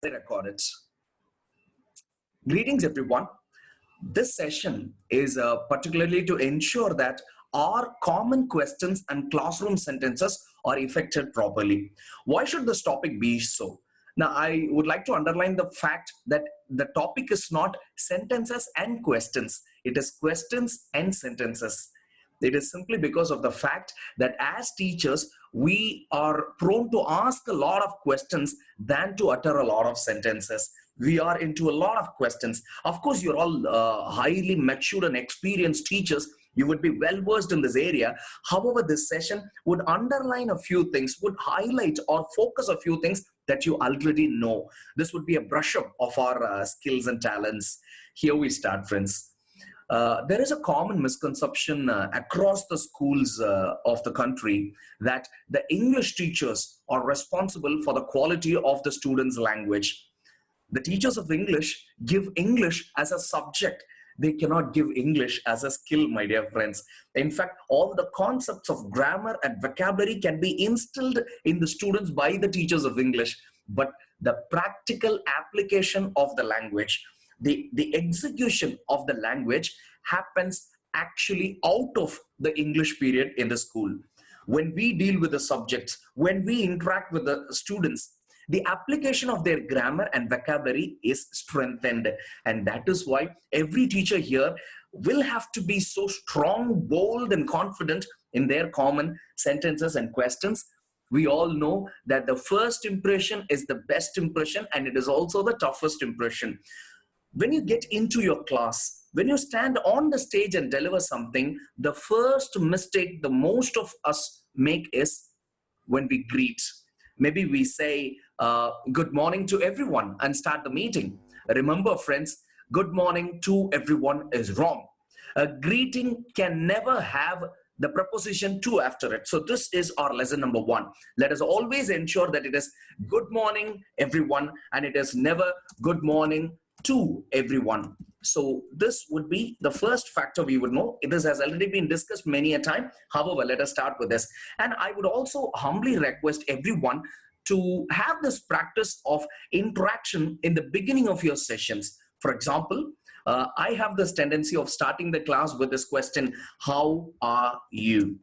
I record it. Greetings, everyone. This session is particularly to ensure that our common questions and classroom sentences are effected properly. Why should this topic be so? Now, I would like to underline the fact that the topic is not sentences and questions. It is questions and sentences. It is simply because of the fact that as teachers, we are prone to ask a lot of questions than to utter a lot of sentences. We are into a lot of questions. Of course, you're all highly matured and experienced teachers. You would be well versed in this area. However, this session would underline a few things, would highlight or focus a few things that you already know. This would be a brush up of our skills and talents. Here we start, friends. There is a common misconception across the schools of the country that the English teachers are responsible for the quality of the students' language. The teachers of English give English as a subject. They cannot give English as a skill, my dear friends. In fact, all the concepts of grammar and vocabulary can be instilled in the students by the teachers of English. But the practical application of the language, the execution of the language happens actually out of the English period in the school. When we deal with the subjects, when we interact with the students, the application of their grammar and vocabulary is strengthened. And that is why every teacher here will have to be so strong, bold, and confident in their common sentences and questions. We all know that the first impression is the best impression, and it is also the toughest impression. When you get into your class, when you stand on the stage and deliver something, the first mistake the most of us make is when we greet. Maybe we say, good morning to everyone and start the meeting. Remember, friends, good morning to everyone is wrong. A greeting can never have the preposition to after it. So this is our lesson number one. Let us always ensure that it is good morning, everyone, and it is never good morning to everyone. So this would be the first factor we would know. This has already been discussed many a time. However, let us start with this. And I would also humbly request everyone to have this practice of interaction in the beginning of your sessions. For example, I have this tendency of starting the class with this question, how are you?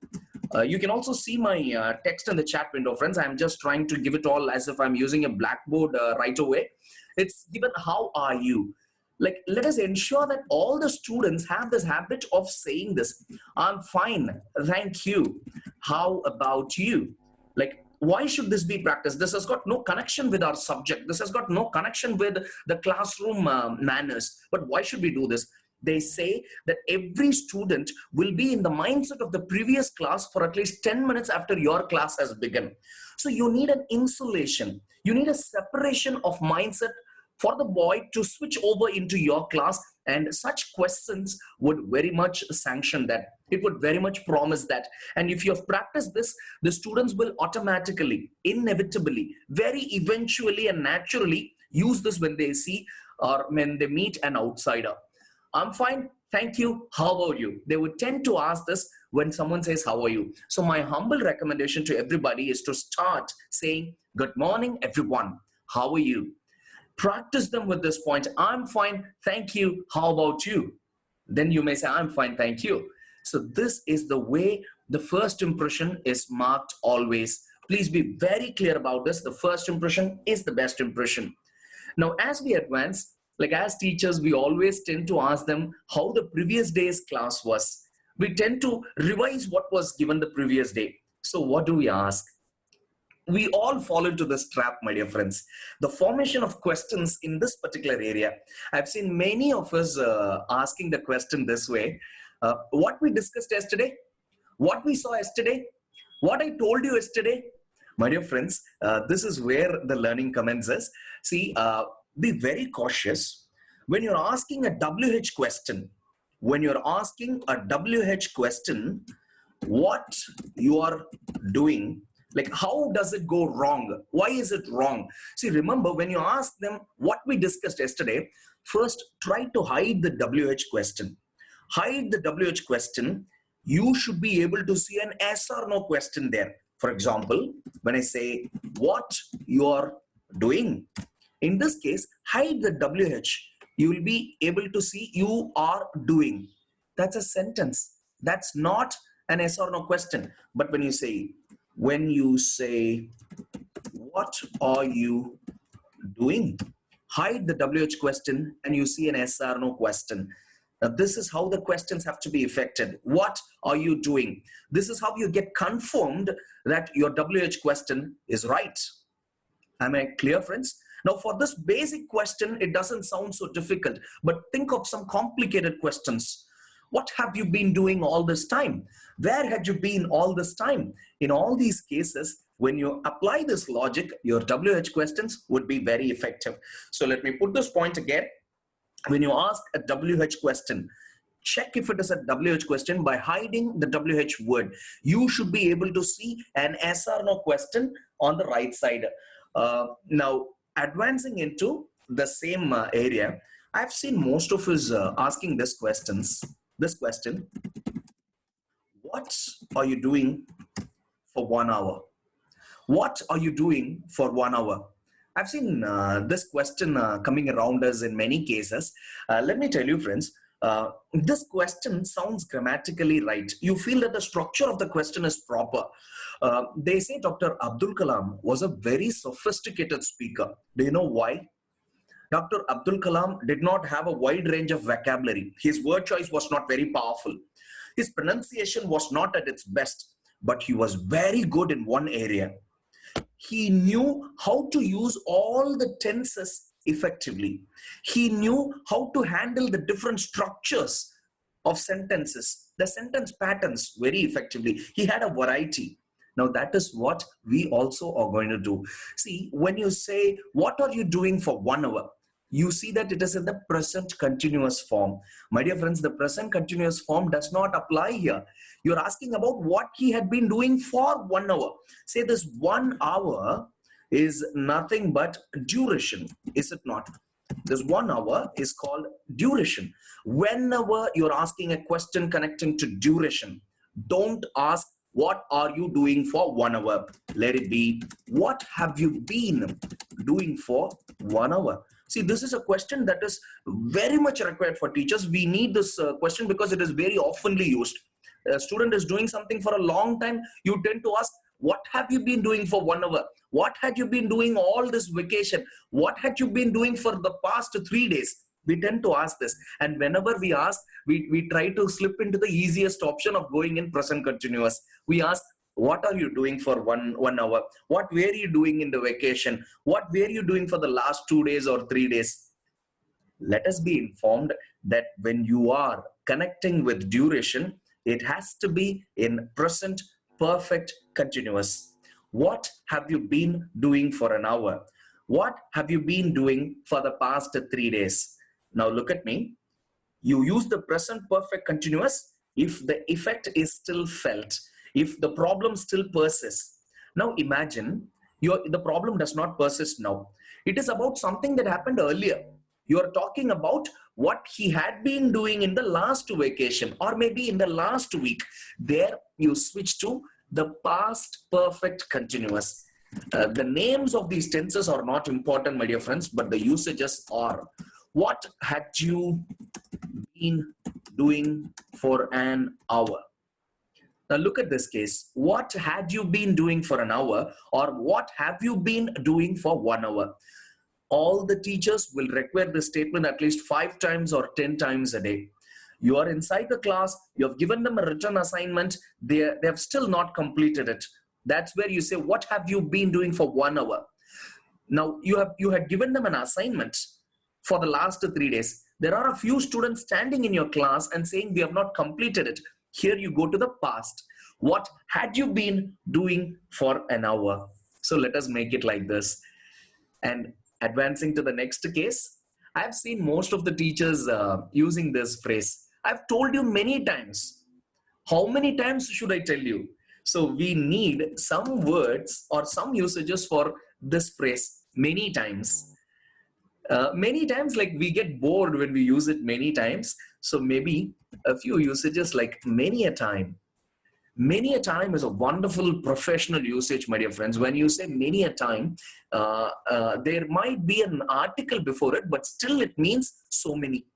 You can also see my text in the chat window, friends. I'm just trying to give it all as if I'm using a blackboard right away. It's given, how are you? Like, let us ensure that all the students have this habit of saying this. I'm fine, thank you. How about you? Like, why should this be practiced? This has got no connection with our subject. This has got no connection with the classroom manners. But why should we do this? They say that every student will be in the mindset of the previous class for at least 10 minutes after your class has begun. So you need an insulation. You need a separation of mindset for the boy to switch over into your class, and such questions would very much sanction that. It would very much promise that. And if you have practiced this, the students will automatically, inevitably, very eventually and naturally use this when they see or when they meet an outsider. I'm fine, thank you, how about you? They would tend to ask this when someone says, how are you? So my humble recommendation to everybody is to start saying, good morning, everyone, how are you? Practice them with this point, I'm fine, thank you, how about you? Then you may say, I'm fine, thank you. So this is the way the first impression is marked always. Please be very clear about this. The first impression is the best impression. Now, as we advance, like as teachers, we always tend to ask them how the previous day's class was. We tend to revise what was given the previous day. So what do we ask? We all fall into this trap, my dear friends. The formation of questions in this particular area. I've seen many of us asking the question this way. What we discussed yesterday? What we saw yesterday? What I told you yesterday? My dear friends, this is where the learning commences. See, be very cautious when you're asking a WH question. When you're asking a WH question, what you are doing, like how does it go wrong? Why is it wrong? See, remember when you ask them what we discussed yesterday, first try to hide the WH question. Hide the WH question. You should be able to see an yes or no question there. For example, when I say what you are doing, In this case, hide the WH. You will be able to see you are doing. That's a sentence. That's not an yes or no question. But when you say, what are you doing? Hide the WH question and you see an yes or no question. Now, this is how the questions have to be effected. What are you doing? This is how you get confirmed that your WH question is right. Am I clear, friends? Now, for this basic question, it doesn't sound so difficult, but think of some complicated questions. What have you been doing all this time? Where had you been all this time? In all these cases, when you apply this logic, your WH questions would be very effective. So let me put this point again. When you ask a WH question, check if it is a WH question by hiding the WH word. You should be able to see an yes or no question on the right side. Now, advancing into the same area, I've seen most of us asking this question, what are you doing for 1 hour? What are you doing for 1 hour? I've seen this question coming around us in many cases. Let me tell you, friends, this question sounds grammatically right. You feel that the structure of the question is proper. They say Dr. Abdul Kalam was a very sophisticated speaker. Do you know why? Dr. Abdul Kalam did not have a wide range of vocabulary. His word choice was not very powerful. His pronunciation was not at its best, but he was very good in one area. He knew how to use all the tenses effectively. He knew how to handle the different structures of sentences, the sentence patterns very effectively. He had a variety. Now, that is what we also are going to do. See, when you say, what are you doing for 1 hour? You see that it is in the present continuous form. My dear friends, the present continuous form does not apply here. You're asking about what he had been doing for 1 hour. Say this 1 hour is nothing but duration, is it not? This 1 hour is called duration. Whenever you're asking a question connecting to duration, don't ask, what are you doing for 1 hour? Let it be, what have you been doing for 1 hour? See, this is a question that is very much required for teachers. We need this question because it is very oftenly used. A student is doing something for a long time, you tend to ask, what have you been doing for 1 hour? What had you been doing all this vacation? What had you been doing for the past 3 days? We tend to ask this. And whenever we ask, we try to slip into the easiest option of going in present continuous. We ask, what are you doing for one hour? What were you doing in the vacation? What were you doing for the last 2 days or 3 days? Let us be informed that when you are connecting with duration, it has to be in present perfect continuous. What have you been doing for an hour? What have you been doing for the past 3 days? Now look at me. You use the present perfect continuous if the effect is still felt, if the problem still persists. Now imagine the problem does not persist now. It is about something that happened earlier. You are talking about what he had been doing in the last vacation or maybe in the last week. There you switch to the past perfect continuous. The names of these tenses are not important, my dear friends, but the usages are. What had you been doing for an hour? Now look at this case. What had you been doing for an hour, or what have you been doing for 1 hour? All the teachers will require this statement at least 5 times or 10 times a day. You are inside the class, you have given them a written assignment, they have still not completed it. That's where you say, what have you been doing for 1 hour? Now you had given them an assignment for the last 3 days. There are a few students standing in your class and saying we have not completed it. Here you go to the past. What had you been doing for an hour? So let us make it like this. And advancing to the next case, I've seen most of the teachers using this phrase. I've told you many times. How many times should I tell you? So we need some words or some usages for this phrase, many times. Many times, like, we get bored when we use it many times. So maybe a few usages like many a time, Many a time is a wonderful professional usage, my dear friends. When you say many a time, there might be an article before it, but still it means so many.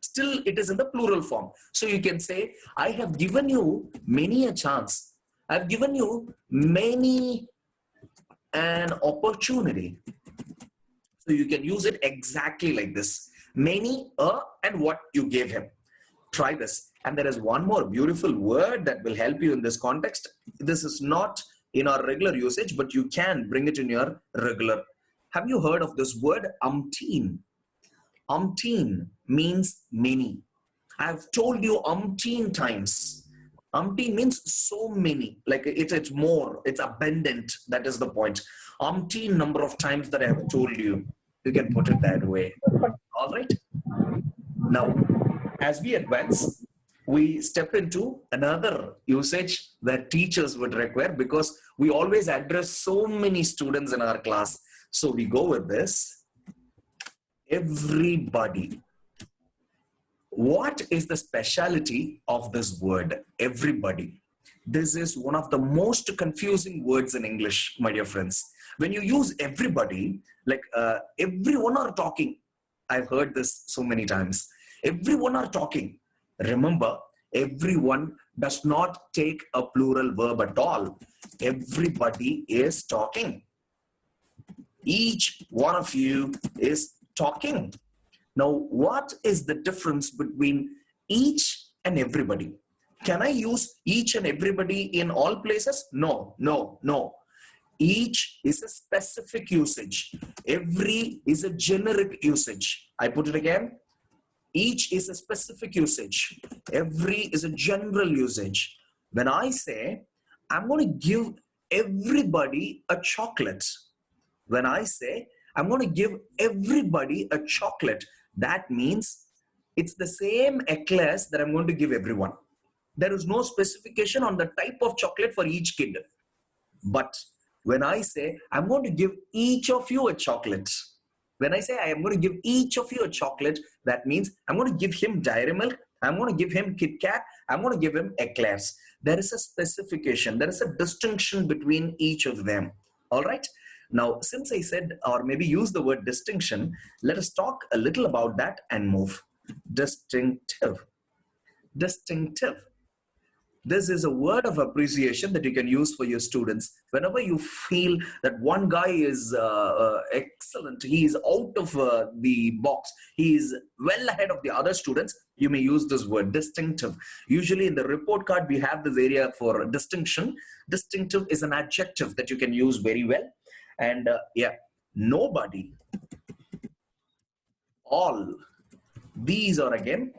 Still, it is in the plural form. So you can say, I have given you many a chance. I've given you many an opportunity. So you can use it exactly like this. Many and what you gave him. Try this. And there is one more beautiful word that will help you in this context. This is not in our regular usage, but you can bring it in your regular. Have you heard of this word umpteen? Umpteen means many. I've told you umpteen times. Umpteen means so many, like it's more, it's abundant. That is the point. Umpteen number of times that I have told you. You can put it that way. All right. Now, as we advance, we step into another usage that teachers would require because we always address so many students in our class. So we go with this. Everybody. What is the speciality of this word, everybody? This is one of the most confusing words in English, my dear friends. When you use everybody, like everyone are talking. I've heard this so many times. Everyone are talking. Remember, everyone does not take a plural verb at all. Everybody is talking. Each one of you is talking. Now, what is the difference between each and everybody? Can I use each and everybody in all places? No, no, no. Each is a specific usage. Every is a generic usage. I put it again. Each is a specific usage. Every is a general usage. When I say, I'm going to give everybody a chocolate. When I say, I'm going to give everybody a chocolate, that means it's the same eclairs that I'm going to give everyone. There is no specification on the type of chocolate for each kid. But when I say, I'm going to give each of you a chocolate, when I say I am going to give each of you a chocolate, that means I'm going to give him Dairy Milk, I'm going to give him Kit Kat, I'm going to give him eclairs. There is a specification, there is a distinction between each of them. All right. Now, since I said, or maybe use the word distinction, let us talk a little about that and move. Distinctive. Distinctive. This is a word of appreciation that you can use for your students. Whenever you feel that one guy is excellent, he is out of the box, he is well ahead of the other students, you may use this word, distinctive. Usually in the report card, we have this area for distinction. Distinctive is an adjective that you can use very well. And yeah, nobody, all, these are again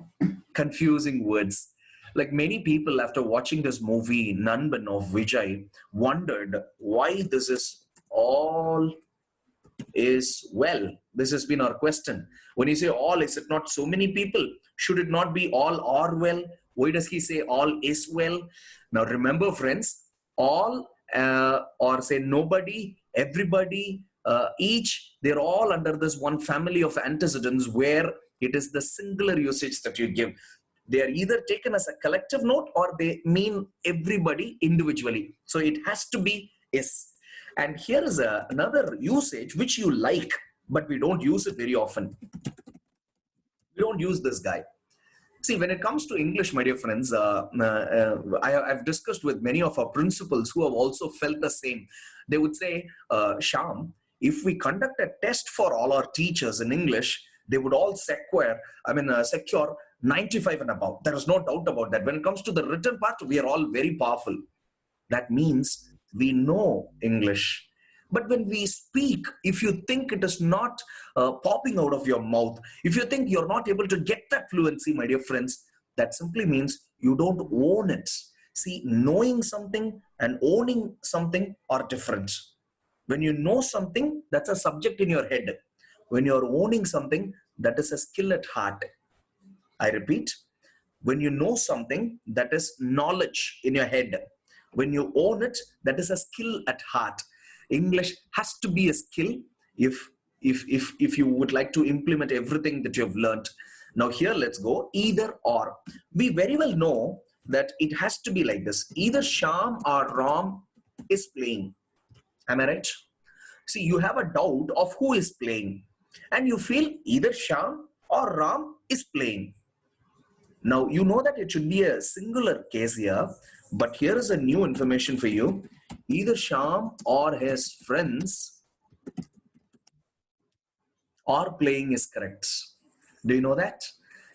confusing words. Like many people after watching this movie, Nanban of Vijay, wondered why this is all is well. This has been our question. When you say all, is it not so many people? Should it not be all are well? Why does he say all is well? Now remember, friends, all or say nobody, everybody, each, they're all under this one family of antecedents where it is the singular usage that you give. They are either taken as a collective note or they mean everybody individually. So it has to be is. And here is another usage which you like, but we don't use it very often. We don't use this guy. See, when it comes to English, my dear friends, I've discussed with many of our principals who have also felt the same. They would say, Shyam, if we conduct a test for all our teachers in English, they would all secure 95 and above. There is no doubt about that. When it comes to the written part, we are all very powerful. That means we know English. But when we speak, if you think it is not popping out of your mouth, if you think you're not able to get that fluency, my dear friends, that simply means you don't own it. See, knowing something and owning something are different. When you know something, that's a subject in your head. When you're owning something, that is a skill at heart. I repeat, when you know something, that is knowledge in your head. When you own it, that is a skill at heart. English has to be a skill if you would like to implement everything that you have learned. Now here, let's go either or. We very well know that it has to be like this. Either Sham or Ram is playing. Am I right? See, you have a doubt of who is playing, and you feel either Sham or Ram is playing. Now, you know that it should be a singular case here, but here is a new information for you. Either Sham or his friends are playing is correct. Do you know that?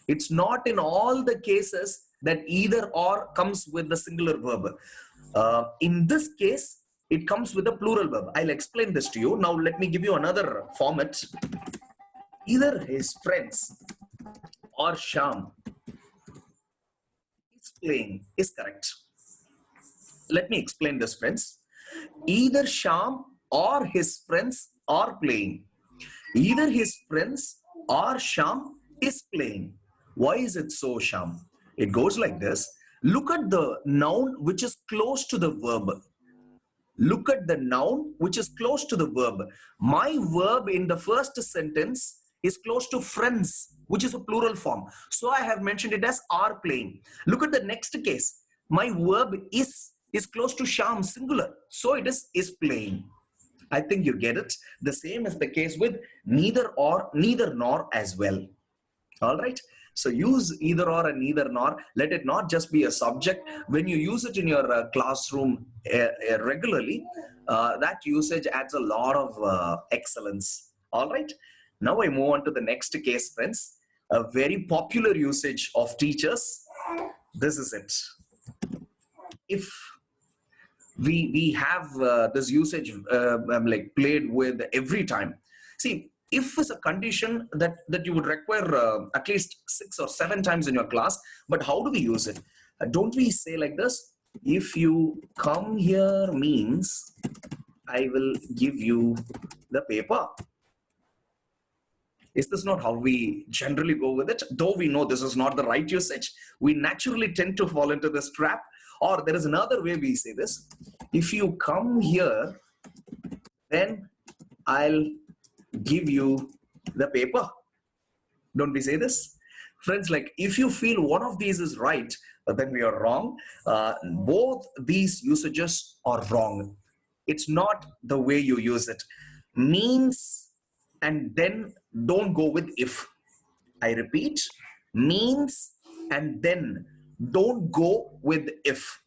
It's not in all the cases that either or comes with the singular verb. In this case, it comes with a plural verb. I'll explain this to you. Now, let me give you another format. Either his friends or Sham is playing is correct. Let me explain this, friends. Either Sham or his friends are playing. Either his friends or Sham is playing. Why is it so, Sham? It goes like this. Look at the noun which is close to the verb. Look at the noun which is close to the verb. My verb in the first sentence is close to friends, which is a plural form. So I have mentioned it as are playing. Look at the next case. My verb is close to Sham, singular. So it is playing. I think you get it. The same is the case with neither or, neither nor as well. All right. So use either or and neither nor. Let it not just be a subject. When you use it in your classroom regularly, that usage adds a lot of excellence. All right. Now I move on to the next case, friends. A very popular usage of teachers. This is it. If we have this usage like played with every time. See, if is a condition that you would require at least 6 or 7 times in your class, but how do we use it? Don't we say like this? If you come here means I will give you the paper. Is this not how we generally go with it? Though we know this is not the right usage, we naturally tend to fall into this trap. Or there is another way we say this. If you come here, then I'll give you the paper. Don't we say this? Friends, like if you feel one of these is right, then we are wrong. Both these usages are wrong. It's not the way you use it. Means and then don't go with if. I repeat, means and then don't go with if.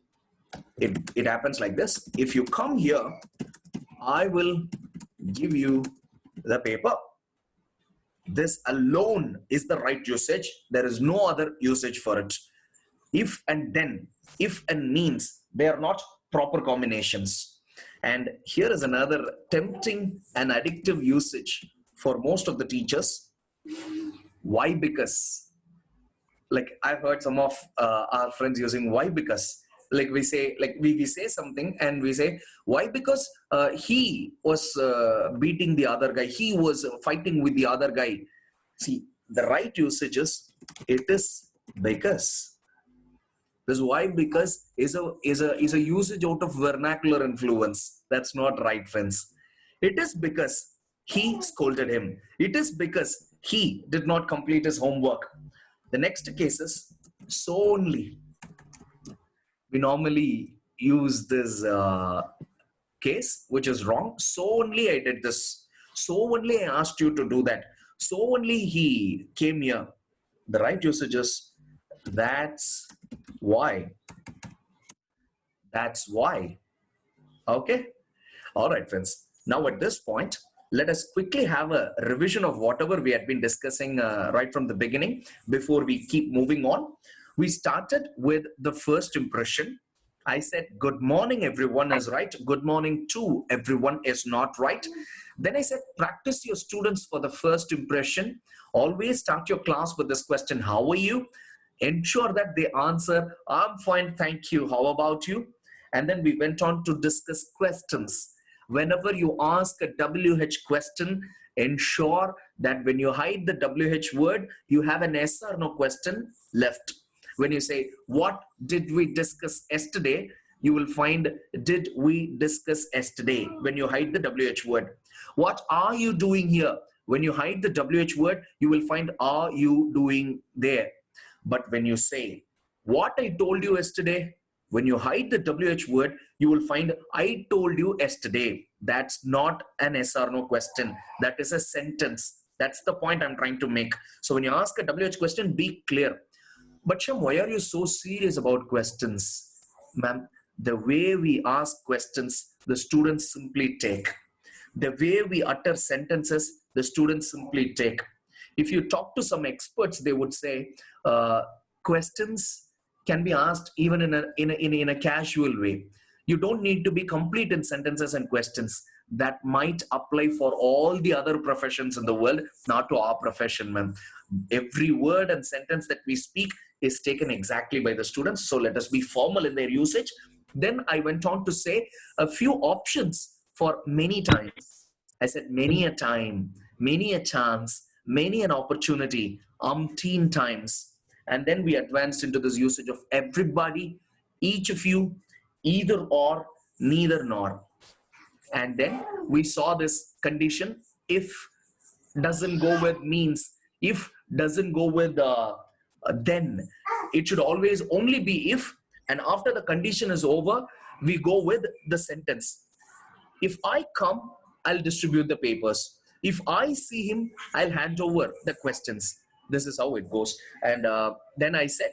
It happens like this. If you come here, I will give you the paper. This alone is the right usage. There is no other usage for it. If and then, if and means, they are not proper combinations. And here is another tempting and addictive usage for most of the teachers. Why? Because. Like I've heard some of our friends using why because. Like we say, like we say something and we say, why? Because he was beating the other guy. He was fighting with the other guy. See, the right usage is, it is because. This why because is a usage out of vernacular influence. That's not right, friends. It is because he scolded him. It is because he did not complete his homework. The next case is so only. We normally use this case, which is wrong. So only I did this. So only I asked you to do that. So only he came here. The right usage is that's why. That's why. Okay. All right, friends. Now at this point, let us quickly have a revision of whatever we had been discussing right from the beginning before we keep moving on. We started with the first impression. I said, good morning, everyone is right. Good morning to everyone is not right. Then I said, practice your students for the first impression. Always start your class with this question, how are you? Ensure that they answer, I'm fine, thank you. How about you? And then we went on to discuss questions. Whenever you ask a WH question, ensure that when you hide the WH word, you have an yes or no question left. When you say, what did we discuss yesterday? You will find, did we discuss yesterday? When you hide the WH word. What are you doing here? When you hide the WH word, you will find, are you doing there? But when you say, What I told you yesterday, when you hide the WH word, you will find I told you yesterday. That's not an yes or no question. That is a sentence. That's the point I'm trying to make. So when you ask a WH question, be clear. But Sham, why are you so serious about questions? Ma'am, the way we ask questions, the students simply take. The way we utter sentences, the students simply take. If you talk to some experts, they would say questions can be asked even in a casual way. You don't need to be complete in sentences and questions. That might apply for all the other professions in the world, not to our profession, ma'am. Every word and sentence that we speak is taken exactly by the students. So let us be formal in their usage. Then I went on to say a few options for many times. I said many a time, many a chance, many an opportunity, umpteen times. And then we advanced into this usage of everybody, each of you, either or, neither nor. And then we saw this condition, if doesn't go with means, if doesn't go with then, it should always only be if, and after the condition is over, we go with the sentence. If I come, I'll distribute the papers. If I see him, I'll hand over the questions. This is how it goes. And then I said,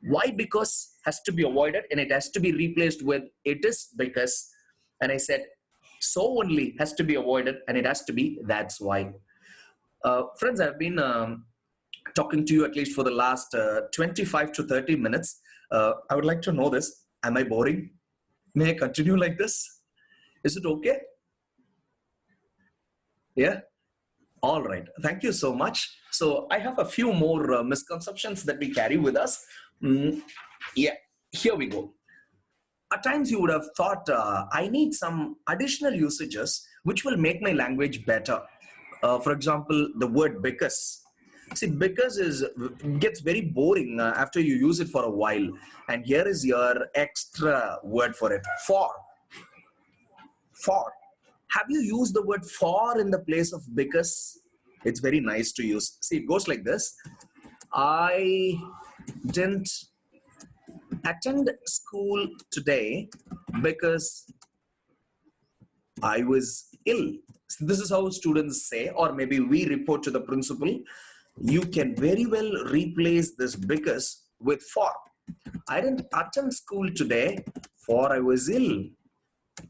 why because has to be avoided and it has to be replaced with it is because. And I said, so only has to be avoided and it has to be that's why. Friends, I've been talking to you at least for the last 25 to 30 minutes. I would like to know this. Am I boring? May I continue like this? Is it okay? Yeah. All right. Thank you so much. So I have a few more misconceptions that we carry with us. Yeah. Here we go. At times you would have thought, I need some additional usages which will make my language better. For example, the word because. See, because gets very boring after you use it for a while. And here is your extra word for it. For. For. Have you used the word for in the place of because? It's very nice to use. See, it goes like this. I didn't attend school today because I was ill. So this is how students say, or maybe we report to the principal. You can very well replace this because with for. I didn't attend school today for I was ill.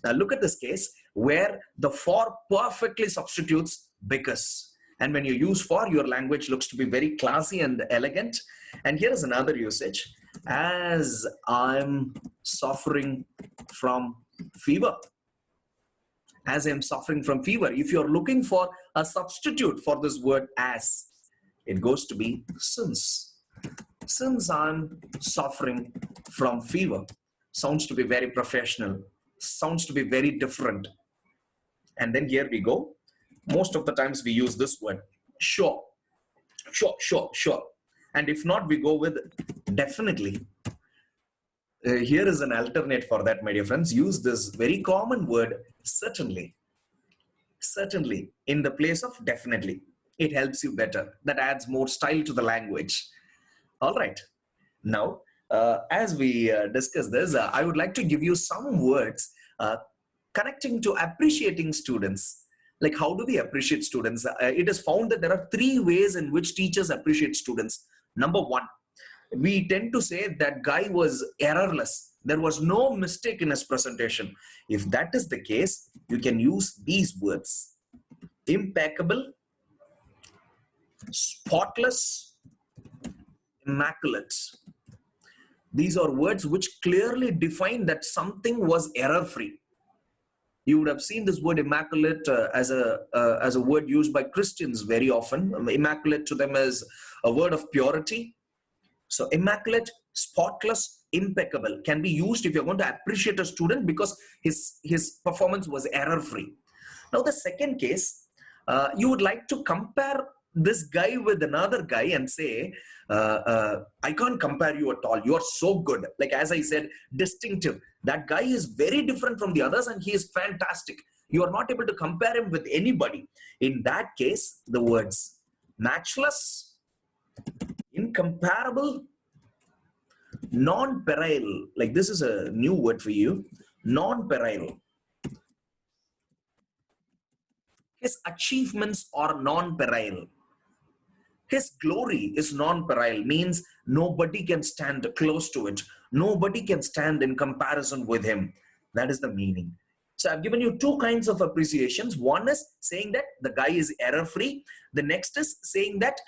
Now look at this case where the for perfectly substitutes because. And when you use for, your language looks to be very classy and elegant. And here is another usage. As I'm suffering from fever. As I'm suffering from fever. If you're looking for a substitute for this word as, it goes to be since. Since I'm suffering from fever. Sounds to be very professional. Sounds to be very different. And then here we go. Most of the times we use this word. Sure. Sure, sure, sure. And if not, we go with definitely. Here is an alternate for that, my dear friends. Use this very common word, certainly. Certainly, in the place of definitely. It helps you better. That adds more style to the language. All right. Now, as we discuss this, I would like to give you some words connecting to appreciating students. Like, how do we appreciate students? It is found that there are three ways in which teachers appreciate students. Number one, we tend to say that guy was errorless. There was no mistake in his presentation. If that is the case, you can use these words. Impeccable, spotless, immaculate. These are words which clearly define that something was error-free. You would have seen this word immaculate as a word used by Christians very often. Immaculate to them is a word of purity. So immaculate, spotless, impeccable can be used if you're going to appreciate a student because his performance was error-free. Now the second case, you would like to compare this guy with another guy and say, I can't compare you at all. You are so good. Like as I said, distinctive. That guy is very different from the others and he is fantastic. You are not able to compare him with anybody. In that case, the words matchless, incomparable, Non-perile, like this is a new word for you. Non-perile. His achievements are non-perile. His glory is non-perile, means nobody can stand close to it. Nobody can stand in comparison with him. That is the meaning. So I've given you two kinds of appreciations. One is saying that the guy is error-free. The next is saying that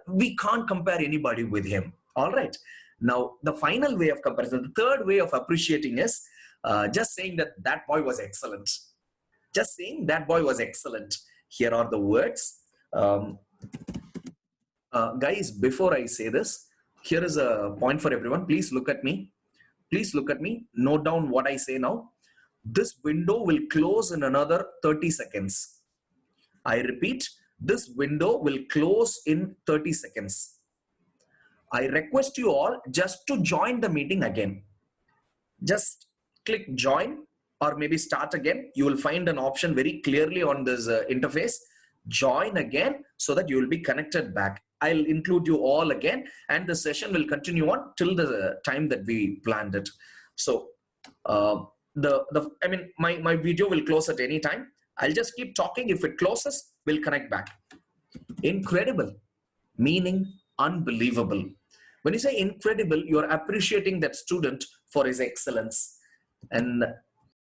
we can't compare anybody with him. All right. Now, the final way of comparison, the third way of appreciating is just saying that that boy was excellent. Just saying that boy was excellent. Here are the words. Guys, before I say this, here is a point for everyone. Please look at me. Please look at me. Note down what I say now. This window will close in another 30 seconds. I repeat, this window will close in 30 seconds. I request you all just to join the meeting again. Just click join or maybe start again. You will find an option very clearly on this interface. Join again so that you will be connected back. I'll include you all again and the session will continue on till the time that we planned it. So my video will close at any time. I'll just keep talking. If it closes, we'll connect back. Incredible, meaning unbelievable. When you say incredible, you're appreciating that student for his excellence. And